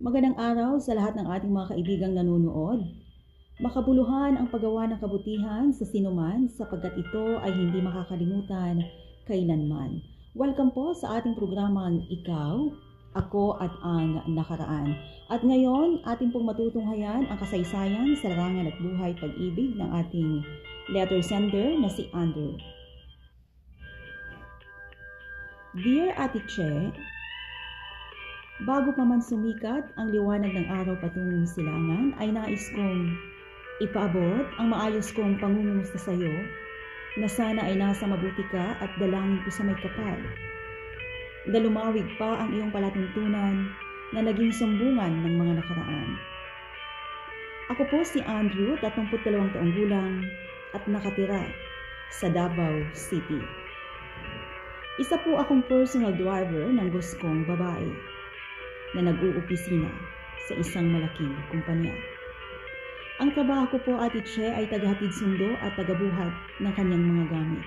Magandang araw sa lahat ng ating mga kaibigang nanonood. Makabuluhan ang paggawa ng kabutihan sa sinuman sapagkat ito ay hindi makakalimutan kailanman. Welcome po sa ating programang Ikaw, Ako at ang Nakaraan. At ngayon, ating pong matutunghayan ang kasaysayan sa larangan at buhay pag-ibig ng ating letter sender na si Andrew. Dear Ate Che, bago pa man sumikat ang liwanag ng araw patungong silangan, ay nais kong ipaabot ang maayos kong pangungumusta sa iyo na sana ay nasa mabuti ka at dalangin ko sa may kapal. Na lumawig pa ang iyong palatuntunan na naging sumbungan ng mga nakaraan. Ako po si Andrew, 32 taong gulang at nakatira sa Davao City. Isa po akong personal driver ng bus kong babae na nag-uupisina sa isang malaking kumpanya. Ang trabaho ko po, Ate Che, ay tagahatid sundo at tagabuhat ng kanyang mga gamit.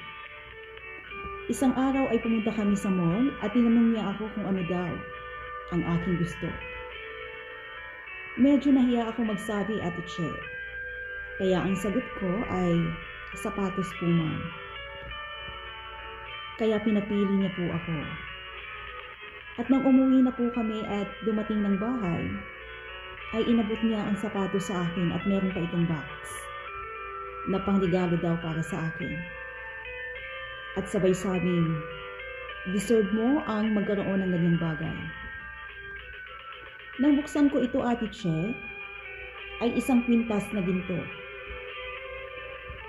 Isang araw ay pumunta kami sa mall at tinanong niya ako kung ano daw ang aking gusto. Medyo nahiya ako magsabi, Ate Che, kaya ang sagot ko ay sapatos po, ma'am. Kaya pinapili niya po ako. At nang umuwi na po kami at dumating ng bahay, ay inabot niya ang sapatos sa akin at meron pa itong box na pangregalo daw para sa akin. At sabay sabing, deserve mo ang magkaroon ng ganyang bagay. Nang buksan ko ito, Ate Che, ay isang kwintas na ginto.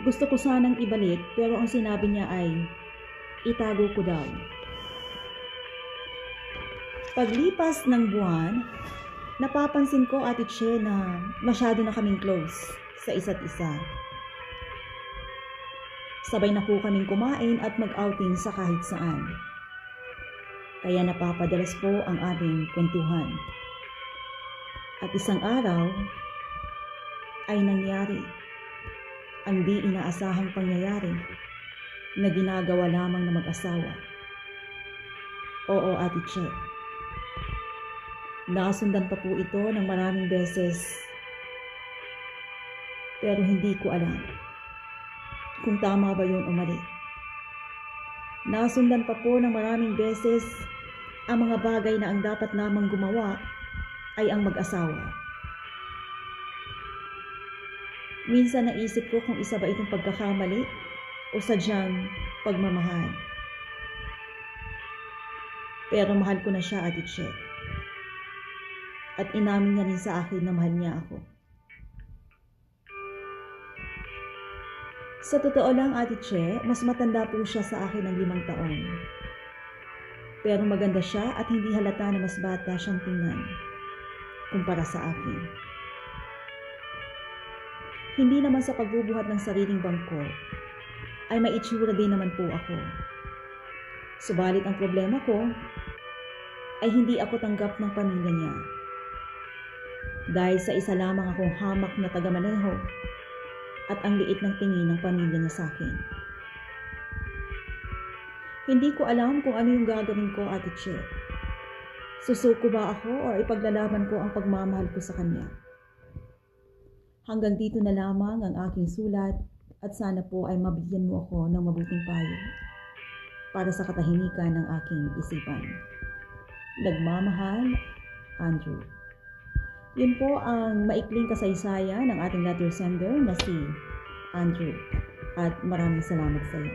Gusto ko sanang ibalik pero ang sinabi niya ay itago ko daw. Paglipas ng buwan, napapansin ko, Ate Che, na masyado na kaming close sa isa't isa. Sabay na po kaming kumain at mag-outing sa kahit saan. Kaya napapadalas po ang aming kwentuhan. At isang araw ay nangyari ang di inaasahang pangyayari na ginagawa lamang ng mag-asawa. Oo, Ate Che. Nasundan pa po ito ng maraming beses. Pero hindi ko alam kung tama ba yun o mali. Nasundan pa po ng maraming beses ang mga bagay na ang dapat namang gumawa ay ang mag-asawa. Minsan naisip ko kung isa ba itong pagkakamali o sadyang pagmamahal. Pero mahal ko na siya, Ate Che. At inamin niya rin sa akin na mahal niya ako. Sa totoo lang, Ate Che, mas matanda po siya sa akin ng 5 taon. Pero maganda siya at hindi halata na mas bata siyang tingnan kumpara sa akin. Hindi naman sa pagbubuhat ng sariling bangko ay may itsura din naman po ako. Subalit ang problema ko ay hindi ako tanggap ng pamilya niya. Dahil sa isa lamang akong hamak na tagamaneho at ang liit ng tingin ng pamilya niya sa akin. Hindi ko alam kung ano yung gagawin ko, Ate Che. Susuko ba ako o ipaglalaban ko ang pagmamahal ko sa kanya? Hanggang dito na lamang ang aking sulat at sana po ay mabigyan mo ako ng mabuting payo para sa katahimikan ng aking isipan. Nagmamahal, Andrew. Yun po ang maikling kasaysayan ng ating letter sender na si Andrew. At maraming salamat sa iyo.